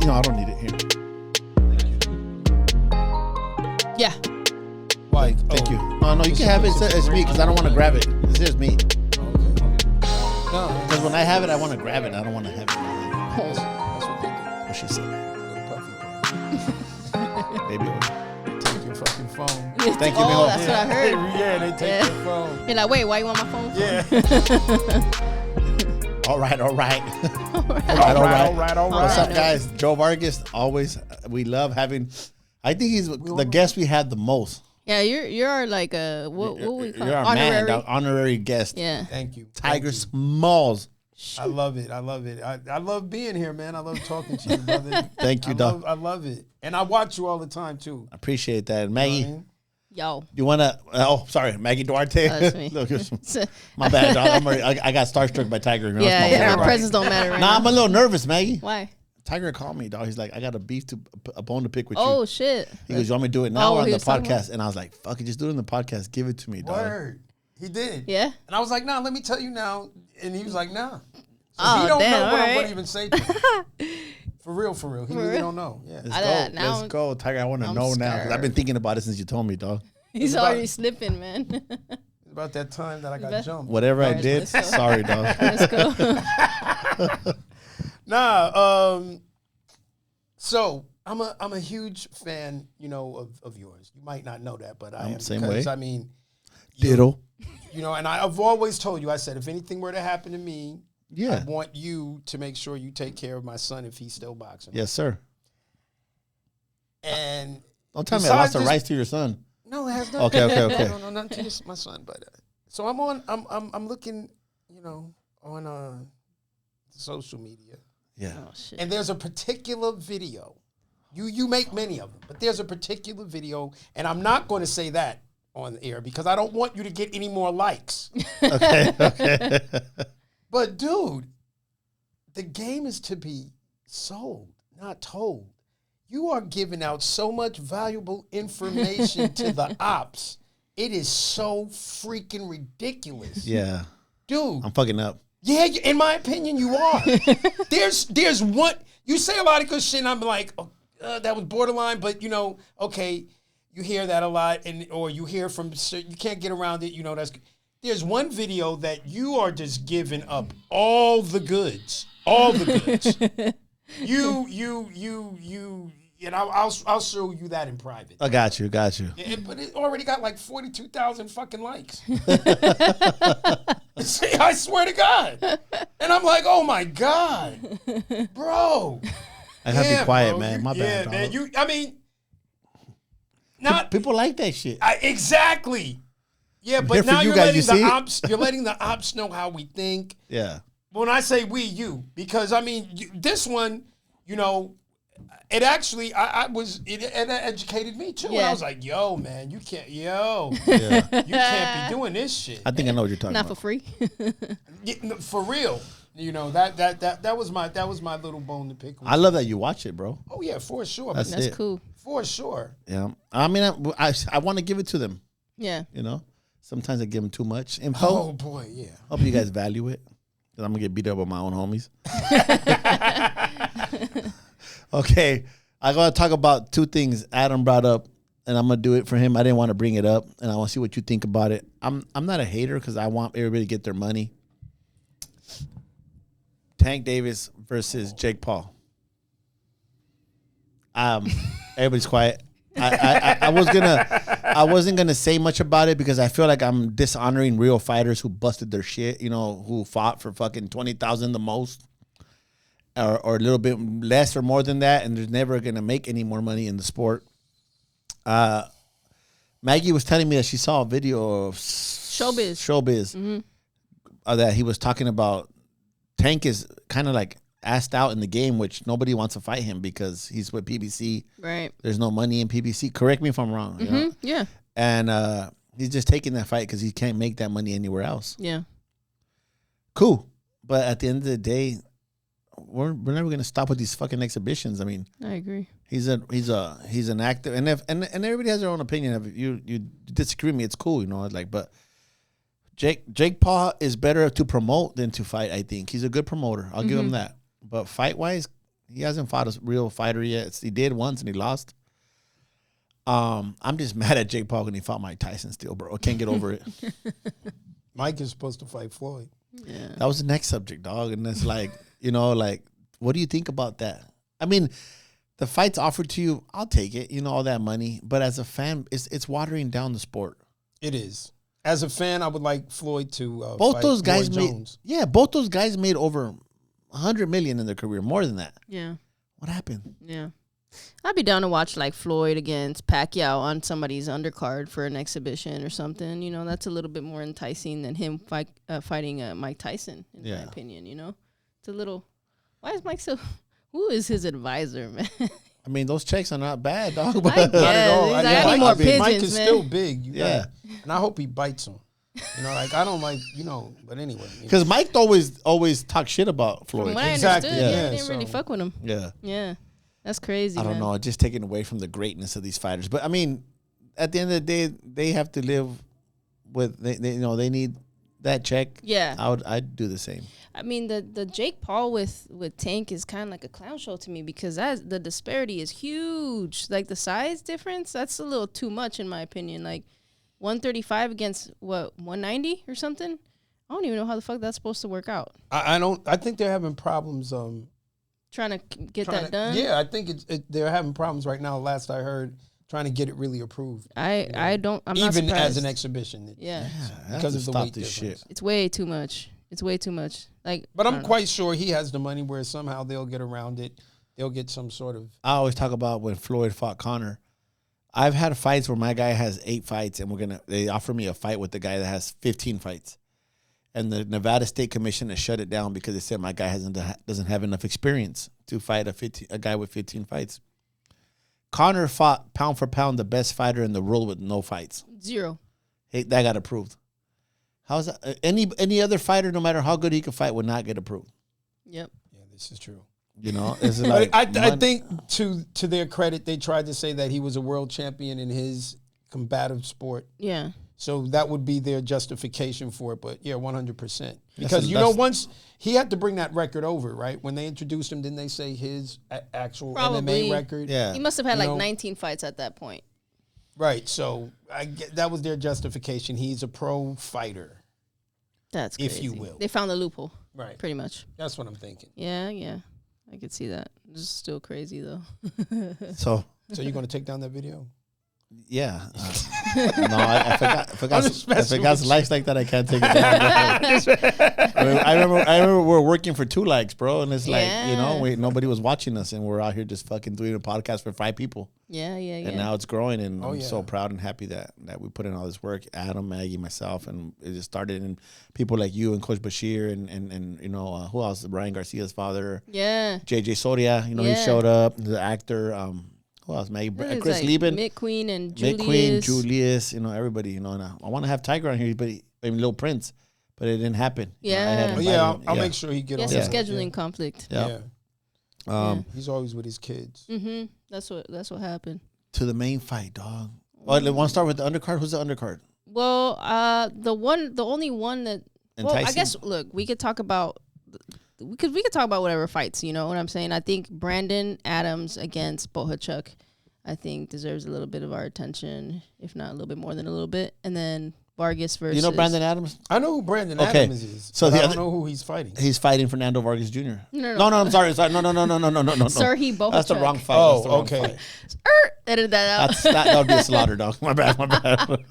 I don't need it here. Yeah. Why? Thank you. No, you can have it. It's me because I don't want to grab it. This is me. No, Because when I have it, I want to grab it. I don't want to have it. that's what they do. What she said. Little puffy Maybe. take your fucking phone. Thank you, Oh, mijo. that's what I heard. Yeah, they take your phone. You're like, wait, why you want my phone? Yeah. All right. All right. What's up, right. guys? Joe Vargas. Always, we love having. I think he's the guest we had the most. Yeah, you're like a what we call You're our honorary. man, honorary guest. Yeah. Thank you. Tiger Smalls. I love it. I love being here, man. I love talking to you, brother. Thank you, dog. I love it. And I watch you all the time, too. I appreciate that. And Maggie, You know what I mean? Yo. you want to... Oh, sorry. Maggie Duarte. That's me. Look, my bad, dog. I got starstruck by Tiger. You know, Yeah, that's my my fault. presence don't matter right Nah, now. I'm a little nervous, Maggie. Why? Tiger called me, dog. He's like, I got a bone to pick with Oh you. shit. He goes, you want me to do it now or on he the was talking podcast? And I was like, fuck it, just do it in the podcast. Give it to me, dog. Word. He did. Yeah. And I was like, nah, let me tell you now. And he was like, nah. So Oh, he don't damn, know what I'm alright. going to even say to him. For real. He really real? don't know. Yeah. Let's go, Tiger. I want to I'm know now because I've scared. been thinking about it since you told me, dog. He's about- already slipping, man. It's about that time that I got jumped. Whatever I Alright, did, let's go. sorry, dog. Let's go. Nah, so I'm a huge fan, of yours. You might not know that, but I am. Same because, way. I mean, Diddle. and I've always told you, I said, if anything were to happen to me, Yeah. I want you to make sure you take care of my son if he's still boxing. Yes, sir. And Don't tell me I besides lost the this- rights to your son. no, it has nothing. Okay. No, not to my son, but so I'm looking, on social media. Yeah. Oh shit. And there's a particular video. You make many of them, but there's a particular video, and I'm not going to say that on the air because I don't want you to get any more likes. Okay. But dude, the game is to be sold, not told. You are giving out so much valuable information to the ops. It is so freaking ridiculous. Yeah. Dude. I'm fucking up. Yeah, in my opinion, you are. There's one. You say a lot of good shit, and I'm like, that was borderline, but okay, you hear that a lot, or you hear from you can't get around it. That's. There's one video that you are just giving up all the goods, You. And I'll show you that in private. I got you. But it already got like 42,000 fucking likes. I swear to God. And I'm like, oh my God, bro. I gotta be quiet, bro. man. My bad, man. dog. Not People like that shit. exactly. Yeah, here but for now you you're guys, letting you the see? ops. You're letting the ops know how we think. Yeah. When I say we, you, because this one, it actually, it educated me too. Yeah. I was like, yo, man, you can't, Yeah. you can't be doing this shit. I think I know what you're talking Not for about. free. Yeah, no, for real. That was my little bone to pick with. I love that you watch it, bro. Oh yeah, for sure. That's That's it. cool. For sure. Yeah. I mean, I want to give it to them. Yeah. Sometimes I give them too much info. Oh boy, yeah. Hope you guys value it. Because I'm going to get beat up by my own homies. Okay. I got to talk about two things Adam brought up, and I'm going to do it for him. I didn't want to bring it up, and I want to see what you think about it. I'm not a hater because I want everybody to get their money. Tank Davis versus Jake Paul. Everybody's quiet. I wasn't gonna say much about it because I feel like I'm dishonoring real fighters who busted their shit, who fought for fucking 20,000 the most, or a little bit less or more than that, and they're never gonna make any more money in the sport. Maggie was telling me that she saw a video of Showbiz, that he was talking about. Tank is kind of like asked out in the game, which nobody wants to fight him because he's with PBC. Right. There's no money in PBC. Correct me if I'm wrong. You know? Yeah. And he's just taking that fight because he can't make that money anywhere else. Yeah. Cool. But at the end of the day, we're never going to stop with these fucking exhibitions. I mean, I agree. he's an actor, and everybody has their own opinion. If you disagree with me, it's cool, but Jake Paul is better to promote than to fight. I think he's a good promoter. I'll give him that. But fight wise, He hasn't fought a real fighter yet. He did once and he lost. I'm just mad at Jake Paul when he fought Mike Tyson still, bro. I can't get over it. Mike is supposed to fight Floyd. Yeah. That was the next subject, dog. And it's like, you know, like, what do you think about that? I mean, the fight's offered to you, I'll take it, you know, all that money. But as a fan, it's watering down the sport. It is. As a fan, I would like Floyd to Both fight those guys Roy made, Jones. yeah, both those guys made over $100 million in their career, more than that. Yeah. What happened? Yeah. I'd be down to watch like Floyd against Pacquiao on somebody's undercard for an exhibition or something. You know, that's a little bit more enticing than him fighting Mike Tyson, in my opinion, you know? It's a little, why is Mike so, who is his advisor, man? I mean, those checks are not bad, dog. I But guess. Not at all. He's like, I need more pigeons, Mike is man. still big. Yeah. And I hope he bites him. You know, like, I don't like, you know, but anyway. Because Mike always talk shit about Floyd. From what I Exactly, understood, yeah. they didn't really So- fuck with him. Yeah. Yeah. That's crazy, I don't know. Just taking away from the greatness of these fighters. But, I mean, at the end of the day, they have to live with, they you know, they need that check. Yeah. I'd do the same. I mean, the Jake Paul with Tank is kind of like a clown show to me because the disparity is huge. Like, the size difference, that's a little too much in my opinion. Like, 135 against, 190 or something? I don't even know how the fuck that's supposed to work out. I think they're having problems. Trying to get that done? Yeah, I think they're having problems right now. Last I heard, trying to get it really approved. I'm not Even surprised. as an exhibition. Yeah. Because of the stop weight this difference. shit. It's way too much. It's way too much. Like, But I I'm don't know. quite sure he has the money where somehow they'll get around it. They'll get some sort of. I always talk about when Floyd fought Conor. I've had fights where my guy has 8 fights, and they offer me a fight with the guy that has 15 fights. And the Nevada State Commission has shut it down because they said my guy doesn't have enough experience to fight a guy with 15 fights. Conor fought pound for pound the best fighter in the world with no fights. 0. Hey, that got approved. How's that? Any other fighter, no matter how good he could fight, would not get approved. Yep. Yeah, this is true. You know, it's like I think to their credit, they tried to say that he was a world champion in his combative sport. Yeah. So that would be their justification for it. But yeah, 100%. Because once he had to bring that record over, right? When they introduced him, didn't they say his actual Probably. MMA record? Yeah. He must have had You like know? 19 fights at that point. Right. So that was their justification. He's a pro fighter. That's If crazy. you will. They found the loophole. Right. Pretty much. That's what I'm thinking. Yeah, yeah. I could see that. This is still crazy though. so. So you're going to take down that video? Yeah. No, I forgot. just If messing it got with likes like that, I can't take it down. I remember we were working for 2 likes, bro, and it's like, you know, nobody was watching us, and we're out here just fucking doing a podcast for 5 people. Yeah. And now it's growing, and I'm yeah. so proud and happy that we put in all this work. Adam, Maggie, myself, and it just started. And people like you and Coach Bashir, and you know who else? Ryan Garcia's father, Yeah. JJ Soria. You know he Yeah. showed up. The actor. Who else? Maggie, It's Chris like Lieben. Mick Queen and Julius. Mick Queen, Julius, you know, everybody, you know, and I want to have Tiger on here, but Little Prince, but it didn't happen. You know, I had Yeah. invited Yeah, him. I'll make sure he get Yeah, on some that. scheduling conflict. Yeah. Yeah. He's always with his kids. Mm-hmm. That's what happened. To the main fight, dog. Well, I want to start with the undercard. Who's the undercard? Well, the only one that. Well, I Enticing? guess look, we could talk about. We could talk about whatever fights. You know what I'm saying? I think Brandon Adams against Bohachuk, I think deserves a little bit of our attention, if not a little bit more than a little bit. And then Vargas versus. You know Brandon Adams? I know who Brandon Okay. Adams is. So So the I other- don't know who he's fighting. He's fighting Fernando Vargas Jr. No. I'm sorry. No. Serhii Bohachuk. That's the wrong fight. Oh, That's the wrong okay. fight. Edit that out. That would be a slaughter, dog. My bad.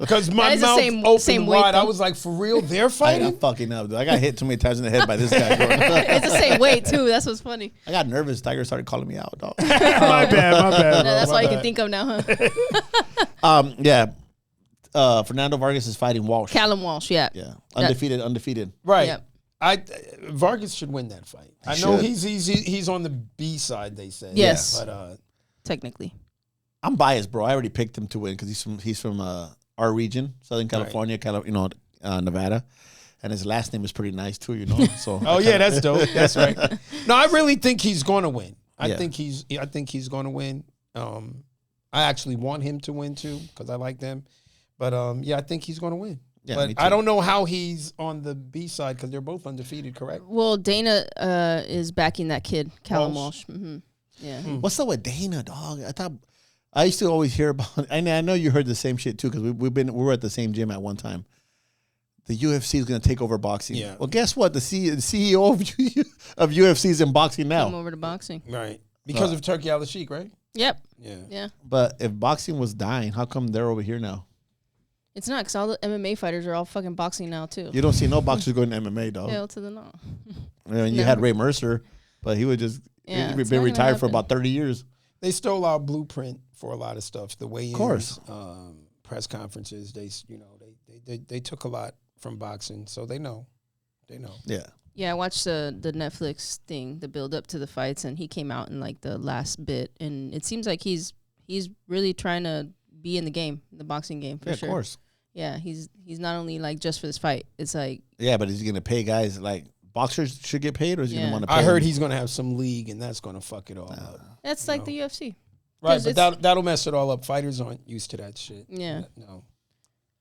Because my That is the mouth same opened weight, wide. I though. was like, for real? They're I fighting? got fucking up, dude. I got hit too many times in the head by this guy. Bro. It's the same weight too. That's what's funny. I got nervous. Tiger started calling me out, dog. my bad. Yeah, that's bro, all you my can bad. think of now, huh? Yeah. Fernando Vargas is fighting Walsh. Callum Walsh, yeah. Yeah. Undefeated. Right. Yep. Vargas should win that fight. I know should. he's on the B side, they say. Yes. But Technically. I'm biased, bro. I already picked him to win because he's from our region, Southern California, Nevada, and his last name is pretty nice too, you know. So oh yeah, that's dope. That's right. No, I really think he's going to win. I Yeah. think he's going to win. I actually want him to win too because I like them. But I think he's going to win. Yeah, but me too. I don't know how he's on the B side because they're both undefeated, correct? Well, Dana is backing that kid, Callum Walsh. Walsh. Mm-hmm. Yeah. What's up with Dana, dog? I used to always hear about. And I know you heard the same shit too, because we were at the same gym at one time. The UFC is going to take over boxing. Yeah. Well, guess what? The CEO of UFC is in boxing now. Come over to boxing. Right. Because of Turkey Al-Sheikh, right? Yep. Yeah. Yeah. But if boxing was dying, how come they're over here now? It's not, because all the MMA fighters are all fucking boxing now, too. You don't see no boxers going to MMA, dog. Hell to the no. I mean, you had Ray Mercer, but he would just he'd been retired for about 30 years. They stole our blueprint for a lot of stuff. The weigh-ins, of course, press conferences. They took a lot from boxing, so they know. Yeah. Yeah, I watched the Netflix thing, the build up to the fights, and he came out in like the last bit, and it seems like he's really trying to be in the game, the boxing game for sure. Of course. Yeah, he's not only like just for this fight. It's like but is he gonna pay guys like boxers should get paid, or is he gonna want to pay? I heard them? he's gonna have some league, and that's gonna fuck it all up. that's like the UFC, right? But that'll mess it all up. Fighters aren't used to that shit. Yeah, no,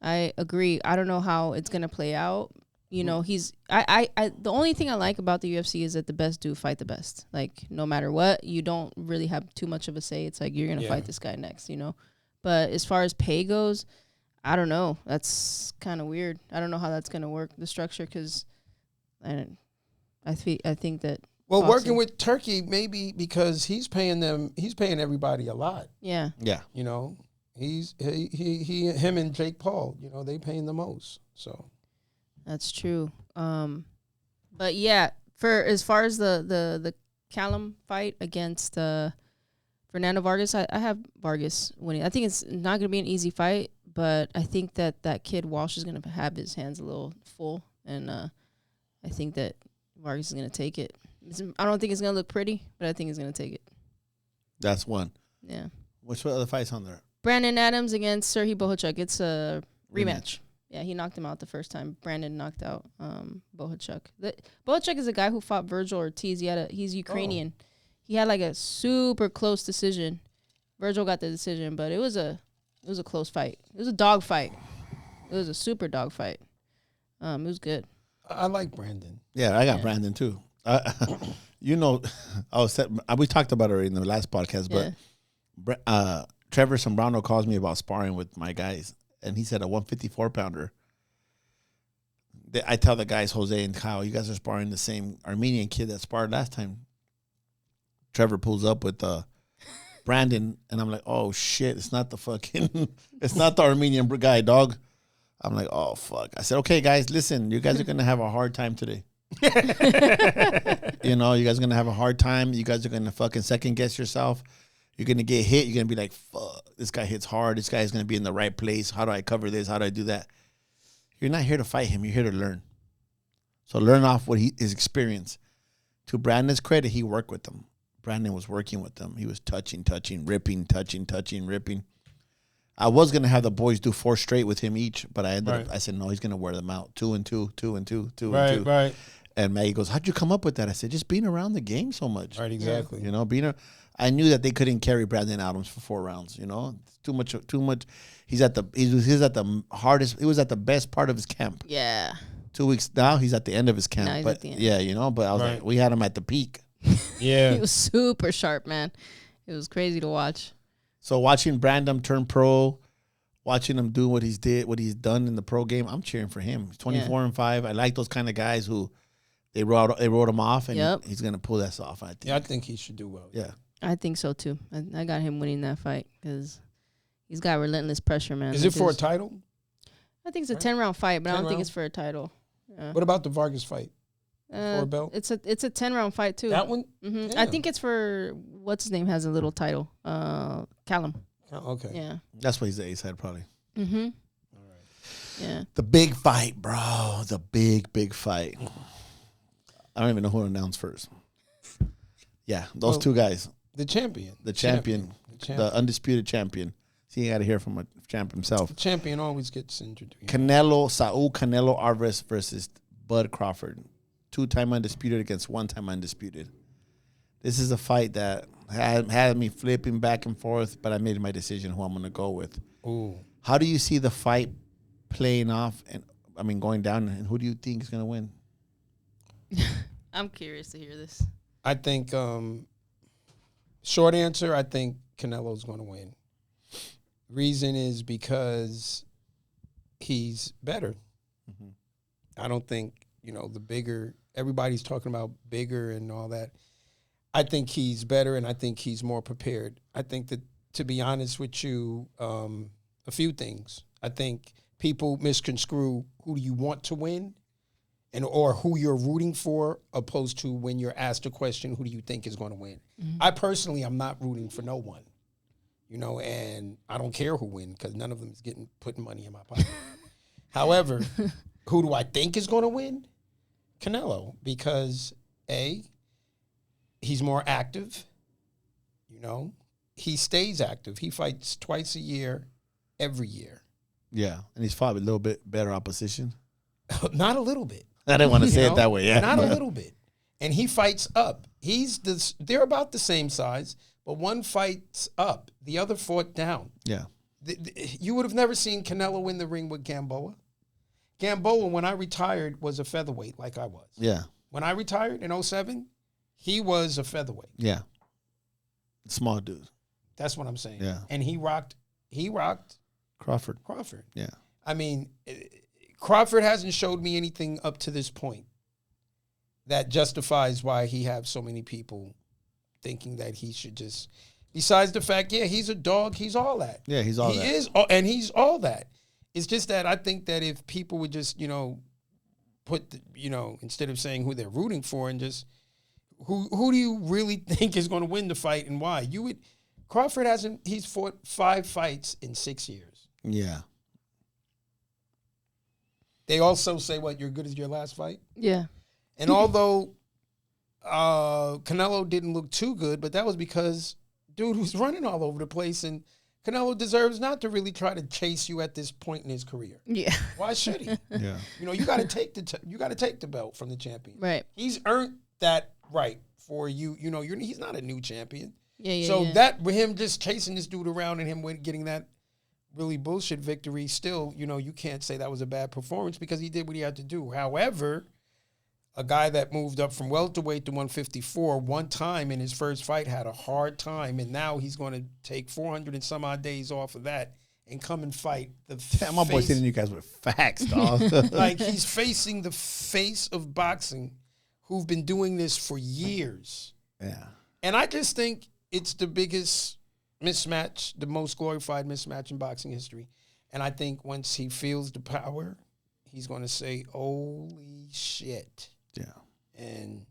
I agree. I don't know how it's gonna play out. You know, the only thing I like about the UFC is that the best do fight the best. Like, no matter what, you don't really have too much of a say. It's like, you're going to fight this guy next, you know? But as far as pay goes, I don't know. That's kind of weird. I don't know how that's going to work, the structure, because I think that... Well, working with Turkey, maybe because he's paying everybody a lot. Yeah. Yeah. You know, him and Jake Paul, you know, they paying the most, so... That's true. But yeah, for as far as the Callum fight against Fernando Vargas, I have Vargas winning. I think it's not going to be an easy fight, but I think that kid Walsh is going to have his hands a little full, and I think that Vargas is going to take it. I don't think it's going to look pretty, but I think he's going to take it. That's one. Yeah. Which other fights on there? Brandon Adams against Serhii Bohachuk. It's a rematch. Yeah, he knocked him out the first time. Brandon knocked out Bohachuk. Bohachuk is a guy who fought Virgil Ortiz. He's Ukrainian. Oh. He had like a super close decision. Virgil got the decision, but it was a close fight. It was a dog fight. It was a super dog fight. It was good. I like Brandon. Yeah, I got Brandon too. You know, we talked about it already in the last podcast, but Trevor Sombrano calls me about sparring with my guys. And he said a 154-pounder. I tell the guys, Jose and Kyle, you guys are sparring the same Armenian kid that sparred last time. Trevor pulls up with Brandon, and I'm like, oh, shit, it's not the Armenian guy, dog. I'm like, oh, fuck. I said, okay, guys, listen, you guys are going to have a hard time today. You know, you guys are going to have a hard time. You guys are going to fucking second-guess yourself. You're going to get hit. You're going to be like, fuck, this guy hits hard. This guy is going to be in the right place. How do I cover this? How do I do that? You're not here to fight him. You're here to learn. So learn off what his experience. To Brandon's credit, he worked with them. Brandon was working with them. He was touching, ripping, ripping. I was going to have the boys do 4 straight with him each, but I said, no, he's going to wear them out. 2 and 2, 2 and 2, 2 and 2. Right. And Maggie goes, how'd you come up with that? I said, just being around the game so much. Right, exactly. You know, I knew that they couldn't carry Brandon Adams for 4 rounds. You know, too much. He was at the hardest. He was at the best part of his camp. Yeah. 2 weeks now, he's at the end of his camp. Now he's but at the end. Yeah, you know. But I was like, we had him at the peak. Yeah. He was super sharp, man. It was crazy to watch. So watching Brandon turn pro, watching him do what he's done in the pro game, I'm cheering for him. He's 24-5. I like those kind of guys who they wrote him off, and he's gonna pull this off. I think. Yeah, I think he should do well. Yeah. I think so too. I got him winning that fight because he's got relentless pressure, man. Is it for a title? I think it's a 10-round fight, but I don't think it's for a title. Yeah. What about the Vargas fight? For a belt? It's a 10-round fight too. That one? Mm-hmm. I think it's for what's his name has a little title. Callum. Oh, okay. Yeah. That's what he's the ace head probably. Mm-hmm. All right. Yeah. The big fight, bro. The big fight. I don't even know who to announce first. Yeah, those two guys. The champion. The undisputed champion. See, you got to hear from a champ himself. The champion always gets introduced. Saul Canelo Alvarez versus Bud Crawford. 2-time undisputed against 1-time undisputed. This is a fight that had me flipping back and forth, but I made my decision who I'm going to go with. Ooh. How do you see the fight playing off and going down, and who do you think is going to win? I'm curious to hear this. I think Short answer, I think Canelo's going to win. Reason is because he's better. Mm-hmm. I don't think, the bigger, everybody's talking about bigger and all that. I think he's better, and I think he's more prepared. I think that, to be honest with you, a few things. I think people misconstrue who do you want to win or who you're rooting for, opposed to when you're asked a question, who do you think is going to win? Mm-hmm. I personally am not rooting for no one, and I don't care who wins because none of them is putting money in my pocket. However, who do I think is going to win? Canelo, because A, he's more active, he stays active. He fights twice a year, every year. Yeah, and he's fought with a little bit better opposition. Not a little bit. I didn't want to say it that way. Yeah, not a little bit. And he fights up. They're about the same size, but one fights up, the other fought down. Yeah, you would have never seen Canelo in the ring with Gamboa. Gamboa, when I retired, was a featherweight like I was. Yeah. When I retired in 2007, he was a featherweight. Yeah. Small dude. That's what I'm saying. Yeah. And he rocked Crawford. Yeah. I mean, Crawford hasn't showed me anything up to this point that justifies why he has so many people thinking that he should just, besides the fact, he's a dog, he's all that. Yeah, he's all that. He is, and he's all that. It's just that I think that if people would just, put, instead of saying who they're rooting for and just, who do you really think is going to win the fight and why? Crawford he's fought 5 fights in 6 years. Yeah. They also say, you're good as your last fight? Yeah. And although Canelo didn't look too good, but that was because dude was running all over the place, and Canelo deserves not to really try to chase you at this point in his career. Yeah. Why should he? Yeah. You got to take the belt from the champion. Right. He's earned that right for you. He's not a new champion. Yeah. So that with him just chasing this dude around and him getting that really bullshit victory, still, you can't say that was a bad performance because he did what he had to do. However, a guy that moved up from welterweight to 154 one time in his first fight had a hard time, and now he's going to take 400 and some odd days off of that and come and fight my boy's hitting you guys with facts, dog. Like, he's facing the face of boxing who've been doing this for years. Yeah. And I just think it's the biggest mismatch, the most glorified mismatch in boxing history. And I think once he feels the power, he's going to say, holy shit. Yeah. And,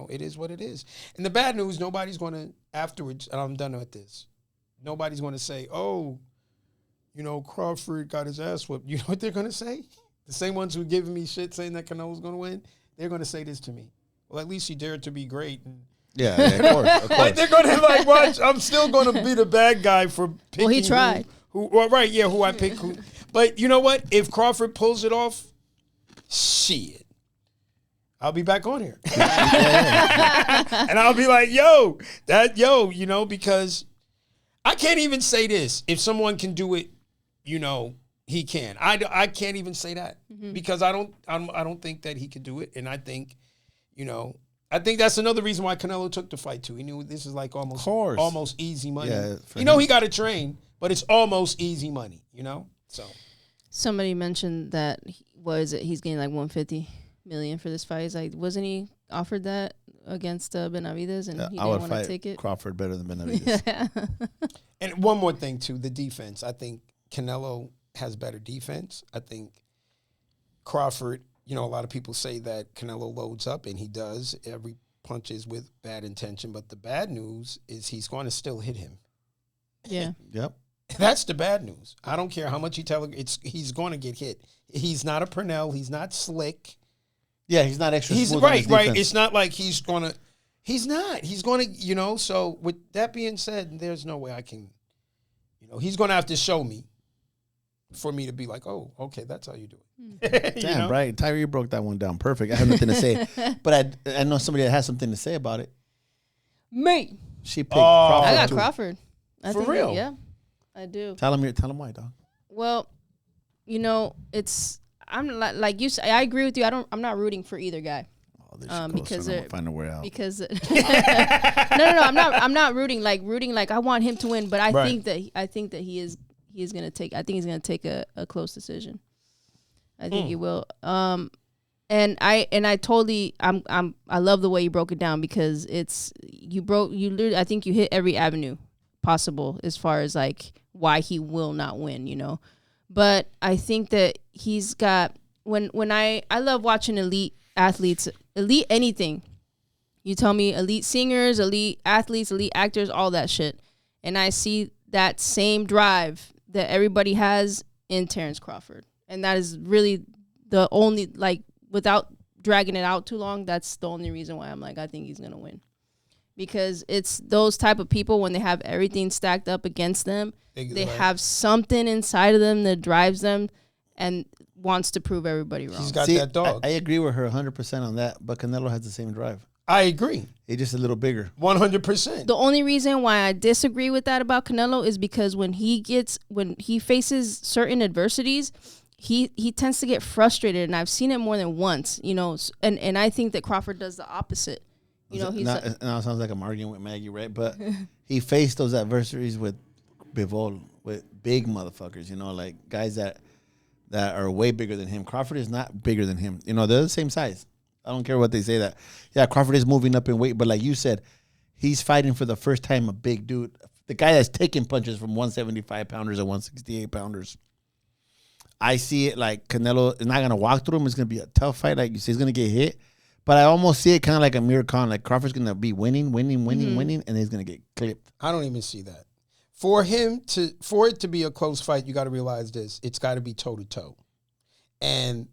it is what it is. And the bad news, nobody's going to, afterwards, and I'm done with this, nobody's going to say, Crawford got his ass whooped. You know what they're going to say? The same ones who giving me shit saying that Canelo's going to win, they're going to say this to me. Well, at least he dared to be great. And yeah, of course. Like, they're going to, watch, I'm still going to be the bad guy for picking. Well, he tried. Who I pick. But you know what? If Crawford pulls it off, shit. I'll be back on here. And I'll be like, because I can't even say this. If someone can do it, he can. I can't even say that because I don't think that he could do it. And I think, I think that's another reason why Canelo took the fight too. He knew this is like almost easy money. Yeah, he got to train, but it's almost easy money, So somebody mentioned that he's getting like 150 million for this fight. He's like, wasn't he offered that against Benavidez, and he didn't want to take it? Crawford better than Benavidez. Yeah. And one more thing too, the defense. I think Canelo has better defense. I think Crawford, a lot of people say that Canelo loads up, and he does. Every punch is with bad intention, but the bad news is he's going to still hit him. Yeah. Yep. That's the bad news. I don't care how much you tell him, he's going to get hit. He's not a Purnell. He's not slick. Yeah, he's not extra smooth. Right. It's not like he's not. He's going to, so with that being said, there's no way I can, he's going to have to show me for me to be like, oh, okay, that's how you do it. Damn, right. Tyree broke that one down perfect. I have nothing to say. But I know somebody that has something to say about it. Me. She picked Crawford. I got Crawford. For real? Yeah, I do. Tell him why, dog. Well, I'm like you say, I agree with you. I'm not rooting for either guy. Because they're find a way out. Because no, I'm not rooting like I want him to win, but I think that he's gonna take a close decision. I think he will. And I totally I love the way you broke it down, because you literally, I think you hit every avenue possible as far as like why he will not win, you know. But I think that he's got, when I love watching elite athletes, elite anything. You tell me elite singers, elite athletes, elite actors, all that shit. And I see that same drive that everybody has in Terrence Crawford. And that is really the only, like, without dragging it out too long, that's the only reason why I'm like, I think he's going to win. Because it's those type of people, when they have everything stacked up against them, they have something inside of them that drives them and wants to prove everybody wrong. He's got that dog. I agree with her 100% on that, but Canelo has the same drive. I agree. He's just a little bigger. 100%. The only reason why I disagree with that about Canelo is because when he faces certain adversities, he tends to get frustrated, and I've seen it more than once, you know, and I think that Crawford does the opposite. You know, now it sounds like I'm arguing with Maggie, right? But he faced those adversaries with Bivol, with big motherfuckers, you know, like guys that are way bigger than him. Crawford is not bigger than him. You know, they're the same size. I don't care what they say that. Yeah, Crawford is moving up in weight, but like you said, he's fighting for the first time a big dude. The guy that's taking punches from 175 pounders and 168 pounders. I see it like Canelo is not going to walk through him. It's going to be a tough fight. Like you say, he's going to get hit. But I almost see it kind of like Amir Khan. Like Crawford's going to be winning, and he's going to get clipped. I don't even see that. For it to be a close fight, you got to realize this. It's got to be toe-to-toe. And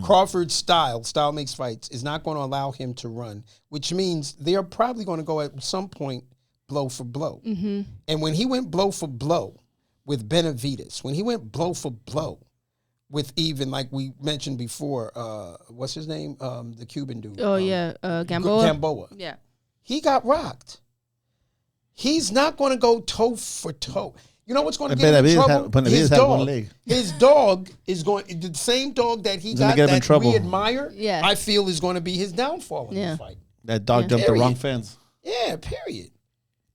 Crawford's style makes fights, is not going to allow him to run, which means they're probably going to go at some point blow for blow. Mm-hmm. And when he went blow for blow with Benavidez, when he went blow for blow with, even like we mentioned before, what's his name? The Cuban dude. Oh, Gamboa. Gamboa. Yeah. He got rocked. He's not going to go toe for toe. You know what's going to get him in trouble? His dog. His dog is going, the same dog that he got that we admire, I feel is going to be his downfall in the fight. That dog jumped the wrong fence. Yeah, period.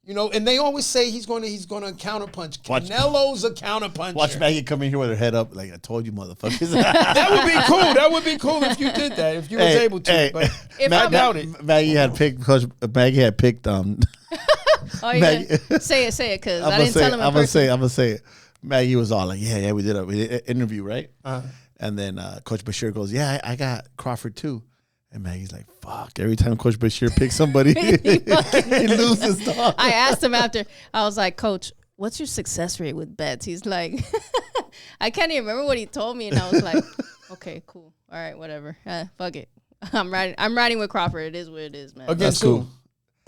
You know, and they always say he's going to counterpunch. Canelo's a counterpuncher. Watch Maggie come in here with her head up like, I told you, motherfuckers. That would be cool. That would be cool if you did that, if you was able to. But I doubt it. Maggie had picked Oh, yeah. Say it, because I didn't tell him in person. I'm going to say it. Maggie was all like, yeah, we did an interview, right? And then Coach Bashir goes, yeah, I got Crawford too. And Maggie's like, fuck, every time Coach Bashir picks somebody, he loses, dog. I asked him after. I was like, Coach, what's your success rate with bets? He's like, I can't even remember what he told me. And I was like, okay, cool. All right, whatever. Fuck it. I'm riding with Crawford. It is what it is, man. Against cool.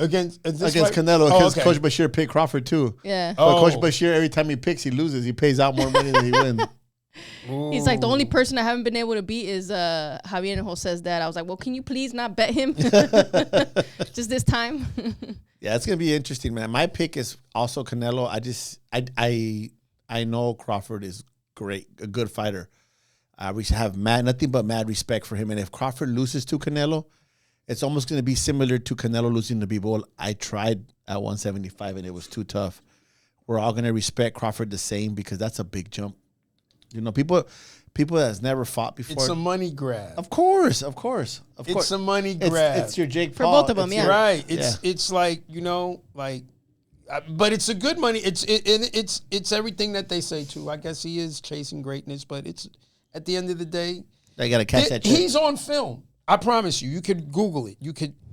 Against Canelo, because Coach Bashir picked Crawford too. Yeah. But Coach Bashir, every time he picks, he loses. He pays out more money than he wins. He's like, the only person I haven't been able to beat is Javier Jose's dad. I was like, well, can you please not bet him? Just this time. Yeah, it's going to be interesting, man. My pick is also Canelo. I know Crawford is great, a good fighter. We should have nothing but mad respect for him. And if Crawford loses to Canelo, it's almost going to be similar to Canelo losing to Bivol. I tried at 175 and it was too tough. We're all going to respect Crawford the same because that's a big jump. You know, people that's never fought before. It's a money grab. Of course. It's a money grab. It's your Jake for Paul. both of them, yeah. Right. It's like, you know, like, but it's a good money. It's everything that they say too. I guess he is chasing greatness, but it's at the end of the day, they got to catch that. He's on film. I promise you. You could Google it.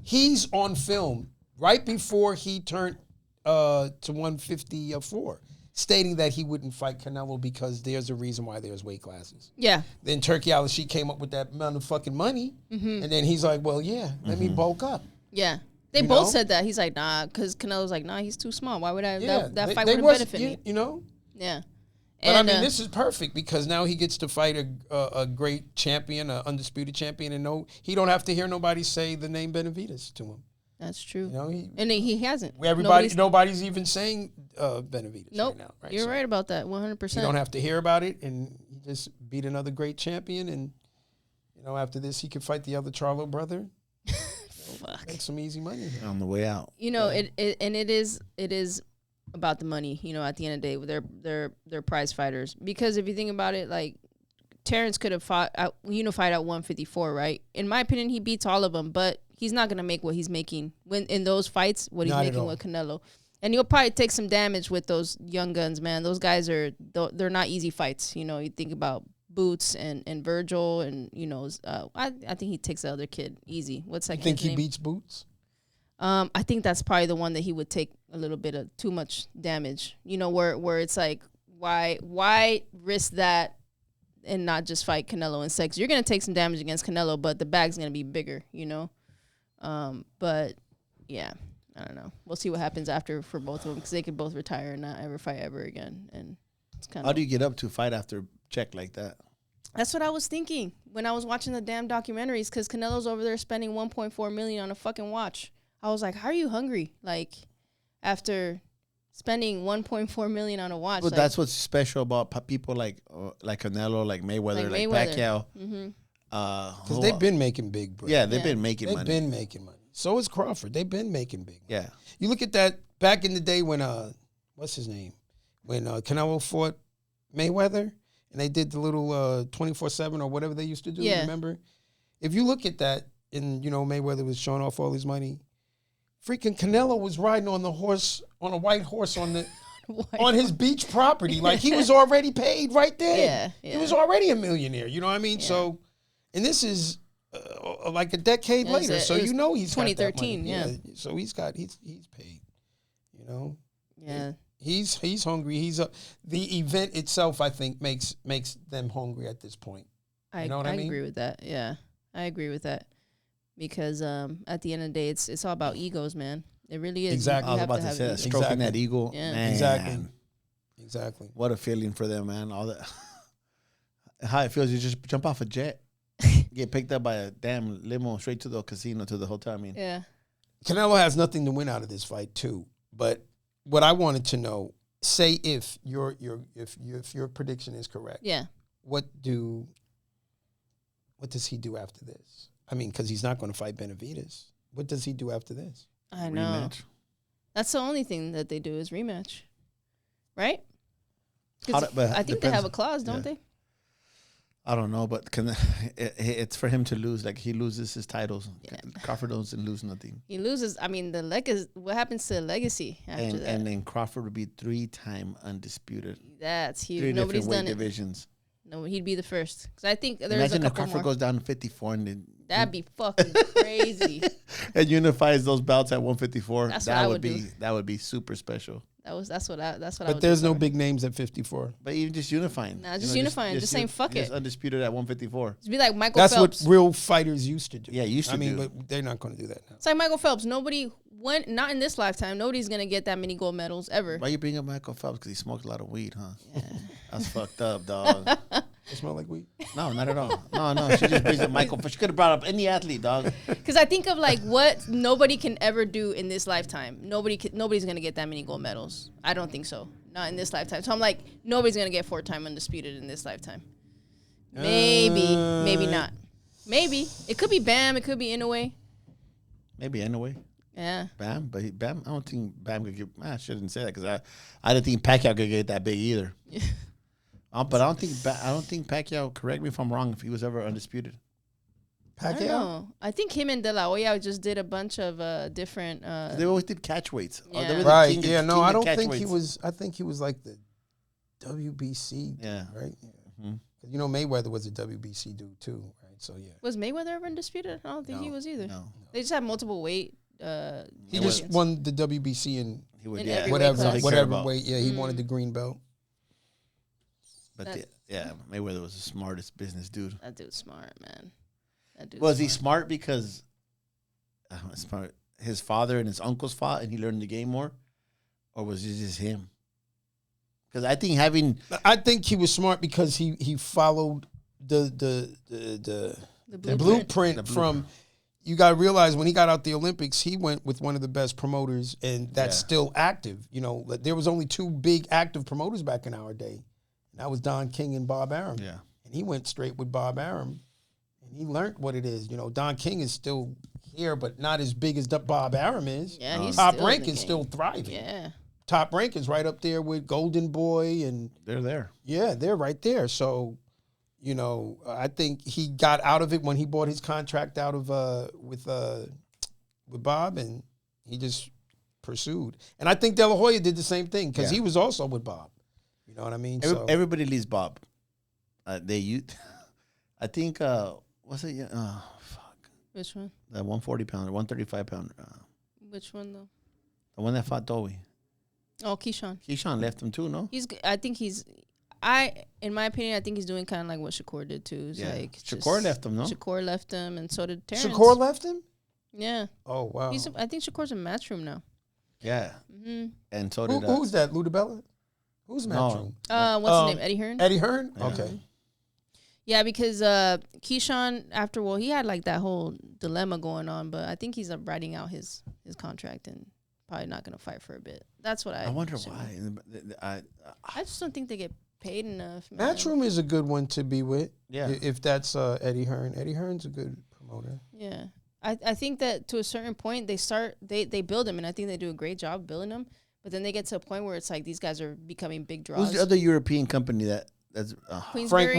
He's on film right before he turned to 154. Stating that he wouldn't fight Canelo because there's a reason why there's weight classes. Yeah. Then Turkey Al-She came up with that amount of fucking money. Mm-hmm. And then he's like, well, yeah, let me bulk up. Yeah. They both said that. He's like, nah, because Canelo's like, nah, he's too small. Why would I? Yeah, that fight wouldn't benefit me. You know? Yeah. But I mean, this is perfect because now he gets to fight a great champion, an undisputed champion, and he don't have to hear nobody say the name Benavidez to him. That's true. You know, he hasn't. Nobody's even saying Benavidez right now. Right? You're right about that, 100%. You don't have to hear about it, and he just beat another great champion, and you know after this he could fight the other Charlo brother. fuck. Make some easy money on the way out. You know, it is about the money. You know, at the end of the day, they're prize fighters. Because if you think about it, like Terrence could have fight at 154, right? In my opinion, he beats all of them, but he's not gonna make what he's making when in those fights. What he's making with Canelo. And you'll probably take some damage with those young guns, man. Those guys they're not easy fights. You know, you think about Boots and Virgil, and you know, I think he takes the other kid easy. What's that? You think he name? beats Boots? I think that's probably the one that he would take a little bit of too much damage. You know, where it's like, why risk that and not just fight Canelo instead? 'Cause you're gonna take some damage against Canelo, but the bag's gonna be bigger. You know, but yeah. I don't know. We'll see what happens after for both of them because they could both retire and not ever fight ever again. And it's kind of. How do you get up to fight after check like that? That's what I was thinking when I was watching the damn documentaries because Canelo's over there spending $1.4 million on a fucking watch. I was like, how are you hungry? Like, after spending $1.4 million on a watch. But like, that's what's special about people like Canelo, like Mayweather, like Pacquiao. Because they've been making big bread. Yeah, they've been making money. They've been making money. So is Crawford. They've been making big money. Yeah. You look at that back in the day when, what's his name? When Canelo fought Mayweather and they did the little 24/7 or whatever they used to do, remember? If you look at that and, you know, Mayweather was showing off all his money, freaking Canelo was riding on the horse, on a white horse on the on his beach property. Like, he was already paid right there. Yeah. He was already a millionaire. You know what I mean? Yeah. So, and this is like a decade later. So, you know, he's 2013. Yeah. So he's paid, you know? Yeah. He's hungry. The event itself, I think, makes them hungry at this point. You know what I mean? I agree with that. Yeah. I agree with that. Because at the end of the day, it's all about egos, man. It really is. Exactly. I was about to say that. Stroking that ego. Yeah. Man. Exactly. What a feeling for them, man. All that. How it feels, you just jump off a jet, get picked up by a damn limo straight to the casino, to the hotel. I mean, yeah. Canelo has nothing to win out of this fight too. But what I wanted to know, say if your prediction is correct, what does he do after this? I mean, because he's not going to fight Benavidez. What does he do after this? I know. Rematch. That's the only thing that they do is rematch, right? But I think they have a clause, don't they? I don't know, but it's for him to lose. Like, he loses his titles. Yeah. Crawford doesn't lose nothing. He loses. I mean, the legacy. What happens to the legacy after that? And then Crawford would be 3-time undisputed. That's huge. 3 Nobody's different weight done divisions. No, he'd be the first. Because I think there's Imagine a if couple Crawford more. goes down to 54 and then That'd be fucking crazy. And unifies those belts at 154. That's what I would do. That would be super special. That's what I would do. But there's no big names at 54. But even just unifying. Nah, just unifying. Just saying fuck it. Just undisputed at 154. Just be like Michael Phelps. That's what real fighters used to do. Yeah, used to do. I mean, but they're not going to do that now. It's like Michael Phelps. Not in this lifetime, nobody's going to get that many gold medals ever. Why you bring up Michael Phelps? Because he smoked a lot of weed, huh? Yeah. That's fucked up, dog. It smell like weed? No, not at all. No. She just brings up Michael Phelps. She could have brought up any athlete, dog. Because I think of like what nobody can ever do in this lifetime. Nobody's going to get that many gold medals. I don't think so. Not in this lifetime. So I'm like, nobody's going to get 4-time undisputed in this lifetime. Maybe. Maybe not. Maybe. It could be Bam. It could be Inoue. Maybe Inoue. Yeah. Bam. But Bam, I don't think Bam could get... I shouldn't say that because I didn't think Pacquiao could get that big either. But I don't think Pacquiao, correct me if I'm wrong, if he was ever undisputed. Pacquiao? I think him and De La Hoya just did a bunch of different... they always did catch weights. Yeah. They were Right, the king I of don't catch think weights. he was... I think he was like the WBC dude, right? Yeah. Mm-hmm. You know, Mayweather was a WBC dude too, right? So, yeah. Was Mayweather ever undisputed? I don't think he was either. No. They just had multiple weight... he just won the WBC in every whatever weight. Yeah, he wanted the green belt. But Mayweather was the smartest business dude. That dude's smart, man. Was he smart because his father and his uncles fought and he learned the game more? Or was it just him? Because I think he was smart because he followed the blueprint from... You got to realize when he got out the Olympics, he went with one of the best promoters, and that's still active. You know, there was only 2 big active promoters back in our day. And that was Don King and Bob Arum. Yeah. And he went straight with Bob Arum, and He learned what it is. You know, Don King is still here, but not as big as Bob Arum is. Yeah, he's Top still Rank in the is game. still thriving. Yeah. Top Rank is right up there with Golden Boy, and They're there. yeah, they're right there. So, you know, I think he got out of it when he bought his contract out of with Bob, and he just pursued. And I think De La Hoya did the same thing because he was also with Bob. You know what I mean? Everybody leaves Bob. I think what's it? Fuck. Which one? That 140 pounder, 135 pounder. Which one though? The one that fought Dowie. Oh, Keyshawn. Keyshawn left him too, no? In my opinion, I think he's doing kind of like what Shakur did too. It's like Shakur left him, no? Shakur left him, and so did Terrence. Shakur left him? Yeah. Oh, wow. I think Shakur's in Matchroom now. Yeah. Mm-hmm. And so did... who's that? Ludabella? Who's Matchroom? What's his name? Eddie Hearn? Eddie Hearn? Yeah. Okay. Yeah, because Keyshawn, he had like that whole dilemma going on, but I think he's writing out his contract and probably not going to fight for a bit. That's what I wonder assume. why. I just don't think they get paid enough. Man. Matchroom is a good one to be with. Yeah. If that's Eddie Hearn. Eddie Hearn's a good promoter. Yeah. I think that to a certain point, they build them, and I think they do a great job building them. But then they get to a point where it's like these guys are becoming big draws. Who's the other European company that's Queensberry?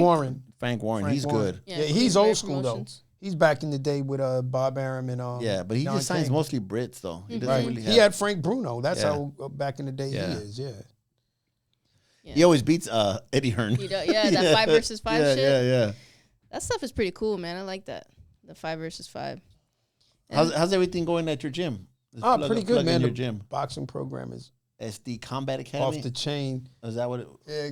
Frank Warren. He's Warren. good. Yeah, he's old school Promotions. though. He's back in the day with Bob Arum and Yeah, but he Don just signs King. mostly Brits though. He doesn't Right. really He had Frank Bruno. That's Yeah. how back in the day he is. Yeah. Yeah. He always beats Eddie Hearn. That 5 versus 5 shit. Yeah. That stuff is pretty cool, man. I like that. The 5 versus 5. How's everything going at your gym? Just Pretty good, man. Your The gym. boxing program is SD Combat Academy. off the chain. Is that what it? Yeah,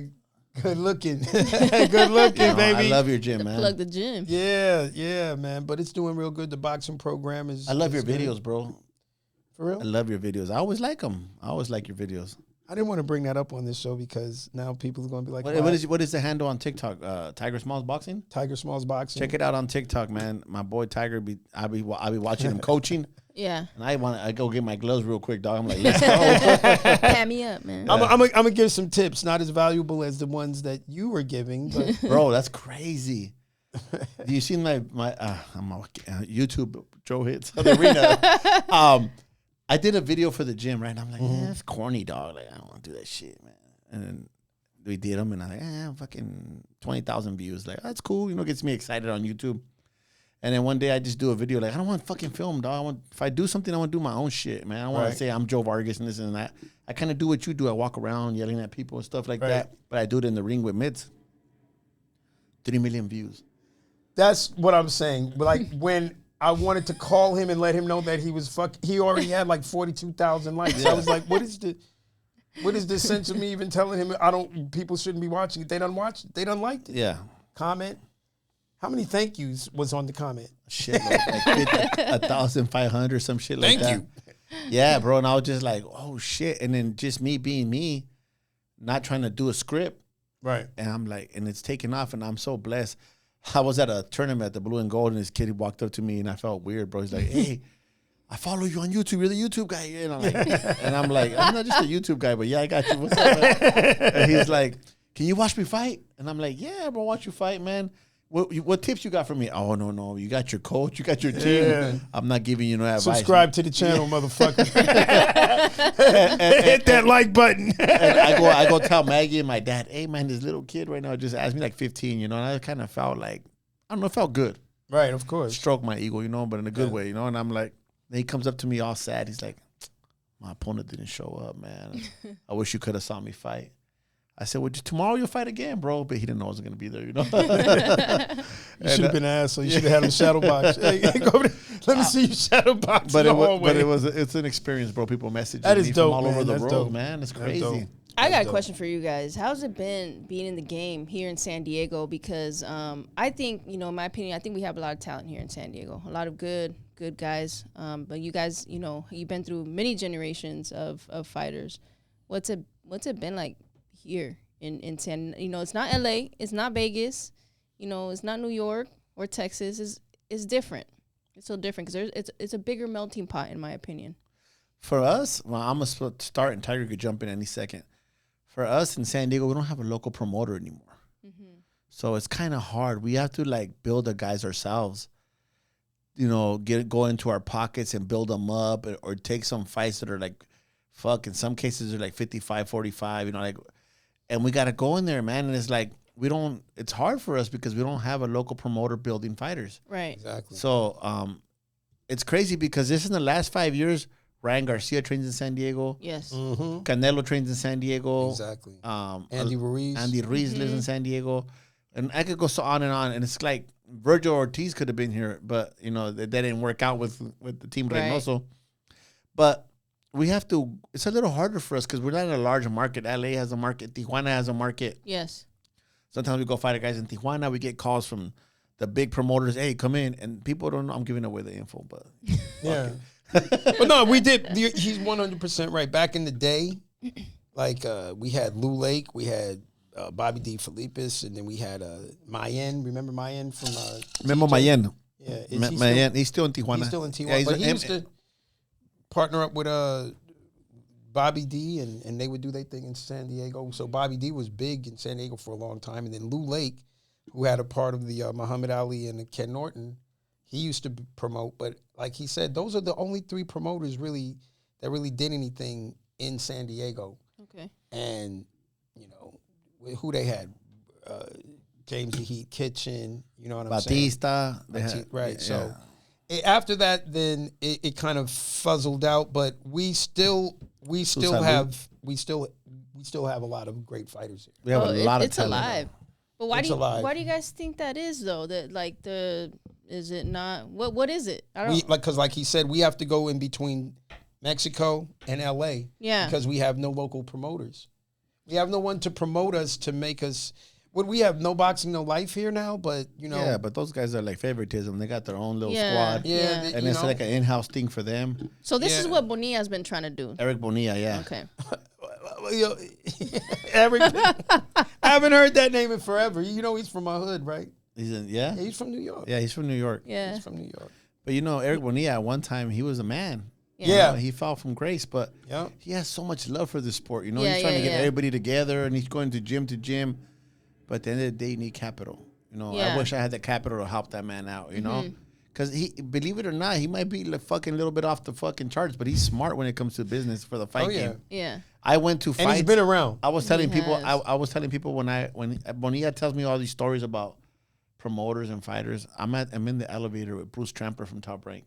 good looking. Good looking, No, baby. I love your gym, man. Plug the gym. Yeah, man. But it's doing real good. The boxing program is. I love your is good. videos, bro. For real? I love your videos. I always like them. I always like your videos. I didn't want to bring that up on this show because now people are going to be like, What is the handle on TikTok? Tiger Smalls Boxing. Tiger Smalls Boxing. Check it out on TikTok, man. My boy Tiger I be watching him coaching, Yeah. and I go get my gloves real quick, dog. I'm like, let's go. Pat me up, man. I'm gonna give some tips, not as valuable as the ones that you were giving, but Bro, that's crazy. Do you see my I'm on YouTube Joe Hits the arena? I did a video for the gym, right? And I'm like, that's corny, dog. Like, I don't want to do that shit, man. And then we did them, and I'm like, fucking 20,000 views. Like, that's cool. You know, gets me excited on YouTube. And then one day I just do a video like, I don't want fucking film, dog. If I do something, I want to do my own shit, man. I don't want to say I'm Joe Vargas and this and that. I kind of do what you do. I walk around yelling at people and stuff like that. But I do it in the ring with mids. 3 million views. that's what I'm saying. But like when I wanted to call him and let him know that he already had like 42,000 likes. I was like, what is the sense of me even telling him people shouldn't be watching it? They done watched it. They done liked it. Yeah. Comment. How many thank yous was on the comment? Shit, like 1,500, some shit like that. Thank you. Yeah, bro. And I was just like, oh shit. And then just me being me, not trying to do a script. Right. And I'm like, and it's taking off, and I'm so blessed. I was at a tournament at the Blue and Gold, and this kid walked up to me, and I felt weird, bro. He's like, hey, I follow you on YouTube. You're the YouTube guy. And I'm like, I'm not just a YouTube guy, but yeah, I got you. What's up, man? And he's like, can you watch me fight? And I'm like, yeah, bro, watch you fight, man. What tips you got for me? Oh, no. You got your coach. You got your team. Yeah. I'm not giving you no advice. Subscribe to the channel, motherfucker. Hit that like button. And I go tell Maggie and my dad, hey, man, this little kid right now just asked me like 15, and I kind of felt like, I don't know, it felt good. Right, of course. Stroke my ego, but in a good way, and I'm like, then he comes up to me all sad. He's like, my opponent didn't show up, man. I wish you could have saw me fight. I said, well, tomorrow you'll fight again, bro. But he didn't know I was going to be there, You should have been an asshole. You should have had him shadow box. Hey, go over there. Let me see you shadow box But hallway. it's an experience, bro. People messaging That is me dope, from all over man. the That's world, dope. man. It's That's crazy. dope. I got a question for you guys. How's it been being in the game here in San Diego? Because I think, in my opinion, I think we have a lot of talent here in San Diego. A lot of good guys. But you guys, you've been through many generations of fighters. What's it been like here in San? It's not LA, it's not Vegas, it's not New York or Texas. It's different. It's so different because it's a bigger melting pot, in my opinion. For us, well, I'm going to start, and Tiger could jump in any second. For us in San Diego, we don't have a local promoter anymore. So it's kind of hard. We have to like build the guys ourselves. You know, go into our pockets and build them up, or take some fights that are like, fuck. In some cases, they're like 55-45. You know, like, and we got to go in there, man. And it's like it's hard for us because we don't have a local promoter building fighters. Right. Exactly. So it's crazy because this in the last 5 years, Ryan Garcia trains in San Diego. Yes. Mm-hmm. Canelo trains in San Diego. Exactly. Andy Ruiz. lives in San Diego. And I could go so on. And it's like Virgil Ortiz could have been here, but, you know, that didn't work out with the team Reynoso. But we have to, it's a little harder for us because we're not in a large market. LA has a market. Tijuana has a market. Yes. Sometimes we go fight guys in Tijuana. We get calls from the big promoters. Hey, come in. And people don't know. I'm giving away the info, but. Yeah. But no, we did. He's 100% right. Back in the day, like we had Lou Lake. We had Bobby D. Felipis. And then we had Mayen. Remember Mayen from... Remember Mayen? Yeah. Mayen. He's still in Tijuana. He's still in Tijuana. Yeah, but he used to partner up with Bobby D, and they would do their thing in San Diego. So Bobby D was big in San Diego for a long time. And then Lou Lake, who had a part of the Muhammad Ali and the Ken Norton, he used to promote. But like he said, those are the only three promoters that really did anything in San Diego. Okay. And, you know, who they had? James the Heat Kitchen, you know what I'm Batista. saying? Right. Yeah. So after that, then it kind of fuzzled out, but we still have a lot of great fighters here. We have a lot of talent. It's alive. But why do you guys think that is though? That like is it not what is it? I don't because like he said, we have to go in between Mexico and LA. Yeah. Because we have no local promoters. We have no one to promote us to make us. Would we have no boxing, no life here now? But you know, yeah. But those guys are like favoritism. They got their own little squad. Yeah, and it's like an in-house thing for them. So this is what Bonilla's been trying to do. Eric Bonilla, yeah. Okay. Eric, I haven't heard that name in forever. You know, he's from my hood, right? Yeah, he's from New York. Yeah, he's from New York. Yeah, he's from New York. But you know, Eric Bonilla at one time he was a man. Yeah, you know, he fell from grace, but he has so much love for this sport. You know, he's trying to get everybody together, and he's going to gym. But at the end of the day, you need capital. You know, I wish I had the capital to help that man out. You know, because he, believe it or not, he might be like fucking a little bit off the fucking charts, but he's smart when it comes to business for the fight game. Yeah. I went to fights. And he's been around. I was telling people. I was telling people when Bonilla tells me all these stories about promoters and fighters. I'm in the elevator with Bruce Tramper from Top Rank,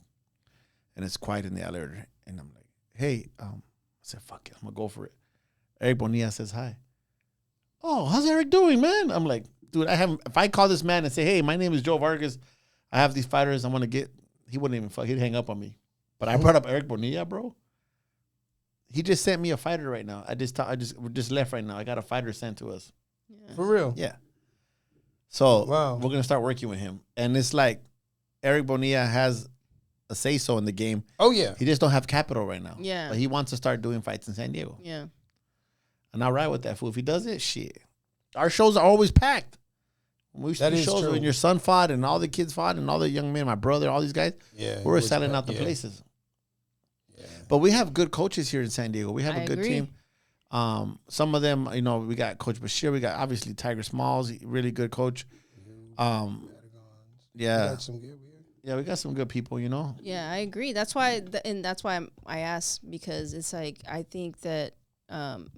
and it's quiet in the elevator, and I'm like, hey, I said, fuck it, I'm gonna go for it. Eric Bonilla says hi. Oh, how's Eric doing, man? I'm like, dude, if I call this man and say, hey, my name is Joe Vargas, I have these fighters I want to get, he wouldn't even he'd hang up on me. But I brought up Eric Bonilla, bro. He just sent me a fighter right now. We just left right now. I got a fighter sent to us. Yeah. For real? Yeah. So we're gonna start working with him. And it's like Eric Bonilla has a say-so in the game. Oh, yeah. He just don't have capital right now. Yeah. But he wants to start doing fights in San Diego. Yeah. And I'll ride with that fool. If he does it, shit. Our shows are always packed. When we used to do shows when your son fought and all the kids fought and all the young men, my brother, all these guys, we were selling out the places. Yeah. But we have good coaches here in San Diego. We have a good team. Some of them, you know, we got Coach Bashir. We got obviously Tiger Smalls, really good coach. Yeah. We got some good. Yeah, we got some good people, you know. Yeah, I agree. That's why, I asked, because it's like I think that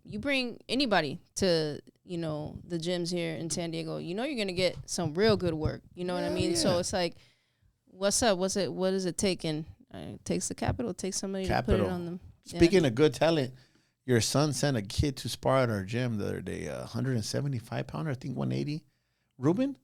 you bring anybody to, you know, the gyms here in San Diego, you know, you're gonna get some real good work. You know what I mean? Yeah. So it's like, what's up? What is it taking? It takes the capital. It takes somebody to put it on them. Speaking of good talent, your son sent a kid to spar at our gym the other day, 175 pounder, I think 180. Ruben?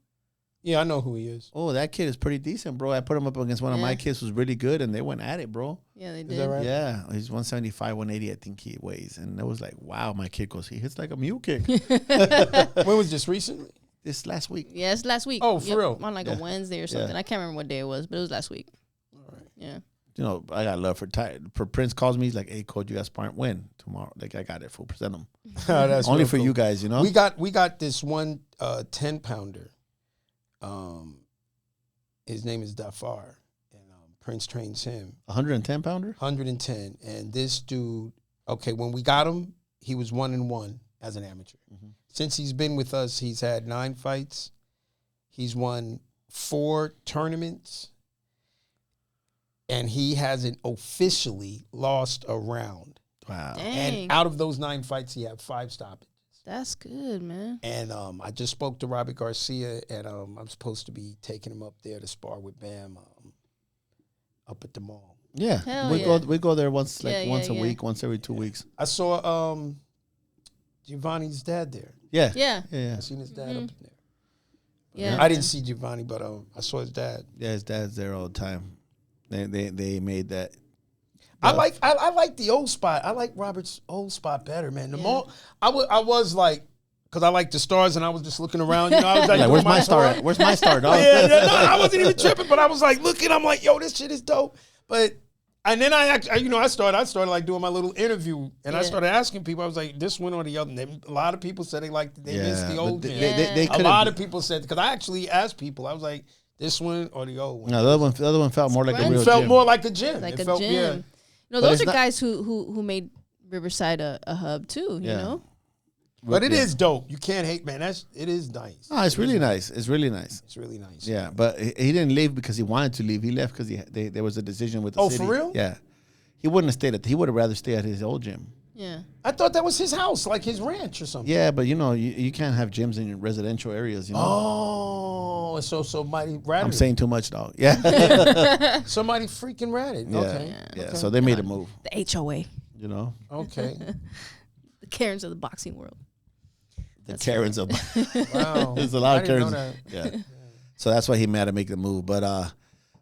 Yeah, I know who he is. Oh, that kid is pretty decent, bro. I put him up against one of my kids who was really good, and they went at it, bro. Yeah, they did. Is that right? Yeah, he's 175, 180, I think he weighs. And it was like, wow, my kid he hits like a mule kick. When was this recently? This last week. Yeah, it's last week. Oh, for real? On like a Wednesday or something. I can't remember what day it was, but it was last week. All right. Yeah. You know, I got love for Prince calls me. He's like, hey, coach, you got sparring when? Tomorrow. Like, I got it. Full present them. That's only for you guys, you know? We got this one 10-pounder. His name is Dafar, and Prince trains him. 110 pounder? 110. And this dude, when we got him, he was 1-1 as an amateur. Mm-hmm. Since he's been with us, he's had 9 fights. He's won 4 tournaments, and he hasn't officially lost a round. Wow. Dang. And out of those 9 fights, he had 5 stoppages. That's good, man. And I just spoke to Robert Garcia, and I'm supposed to be taking him up there to spar with Bam up at the mall. Yeah. Hell We go there once a yeah. week, once every 2 weeks. I saw Giovanni's dad there. Yeah. Yeah. I seen his dad up in there. Yeah. I didn't see Giovanni, but I saw his dad. Yeah, his dad's there all the time. They made that. I like the old spot. I like Robert's old spot better, man. The mall, I was like, because I like the stars, and I was just looking around. You know, I was like, Where's my star at? Where's my star, dog? No, I wasn't even tripping, but I was like looking. I'm like, yo, this shit is dope. And then I started like doing my little interview, and I started asking people. I was like, this one or the other. And a lot of people said they missed the old one. A lot of people said, because I actually asked people. I was like, this one or the old one. No, the other one felt more like a real It felt gym. more like a gym. Like it a felt, gym. Yeah. You know, But those are it's not- guys who made Riverside a hub too. You know. But it is dope. You can't hate, man. It is nice. Oh, it's really nice. It's really nice. It's really nice. Yeah, but he didn't leave because he wanted to leave. He left because there was a decision with the city. For real? Yeah. He wouldn't have stayed he would have rather stayed at his old gym. Yeah. I thought that was his house, like his ranch or something. Yeah, but you can't have gyms in residential areas, you know. Oh, so somebody ratted. I'm saying too much, dog. Yeah. Somebody freaking ratted. Yeah. Okay. Yeah. So they made a move, The HOA, you know. Okay. the Karens of the boxing world. The Karens of Wow. there's a lot I of didn't Karens. know that. Yeah. So that's why he made to make the move. But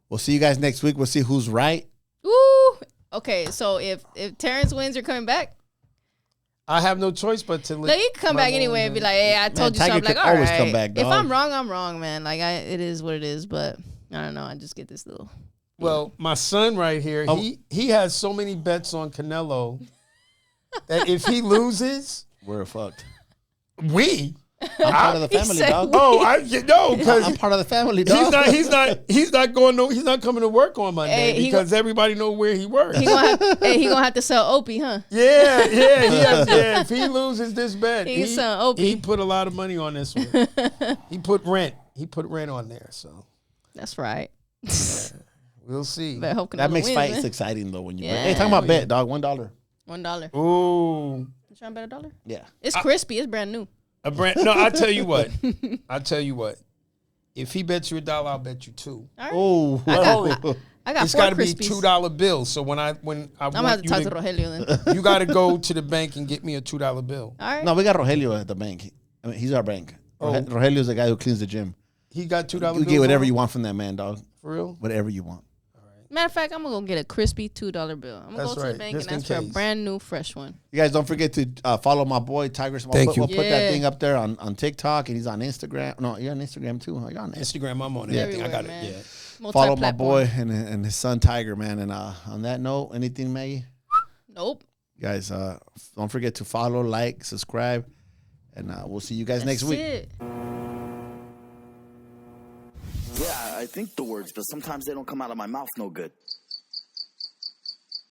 we'll see you guys next week. We'll see who's right. Ooh. Okay, so if Terrence wins, you're coming back. I have no choice but to. No, you can come back anyway and be like, "Hey, I told you Tiger something." Like, could all always right. come back, If dog. I'm wrong, man. Like, it is what it is. But I don't know. I just get this little. Well, my son right here, Oh. he has so many bets on Canelo that if he loses, We're fucked. I'm part of the family, said dog. because I'm part of the family, dog. he's not coming to work on Monday Hey, because everybody know where he works. He gonna have to sell Opie, huh? Yeah. If he loses this bet, he put a lot of money on this one. He put rent on there, so That's right. we'll see. But I hope That Canelo makes wins, fights man. exciting though when you Yeah. bet. Hey, talking about bet, dog. $1. $1. Ooh, You trying to bet $1? Yeah. It's crispy. It's brand new. No, I tell you what. If he bets you $1, I'll bet you 2. All right. Oh, I got It's 4 got to be Crispies. $2 bills. So when I I'm want gonna have to you talk to Rogelio then. you got to go to the bank and get me a $2 bill. All right. no, we got Rogelio at the bank. I mean, he's our bank. Rogelio's the guy who cleans the gym. He got $2 bills. You get whatever you want from that man, dog. For real? Whatever you want. Matter of fact, I'm gonna go get a crispy $2 bill. I'm gonna That's go to right, the bank just and in ask for a case. brand new, fresh one. You guys don't forget to follow my boy Tiger Small. Thank you. We'll put that Yeah. thing up there on TikTok, and he's on Instagram. No, you're on Instagram too, huh? You're on Instagram. Instagram, I'm on Yeah. everything. I got Everywhere, it. man. Yeah. Follow my Multi-platform. boy and his son Tiger, man. And on that note, anything, Maggie? Nope. Guys, don't forget to follow, like, subscribe, and we'll see you guys next That's week. it. Yeah, I think the words, but sometimes they don't come out of my mouth no good.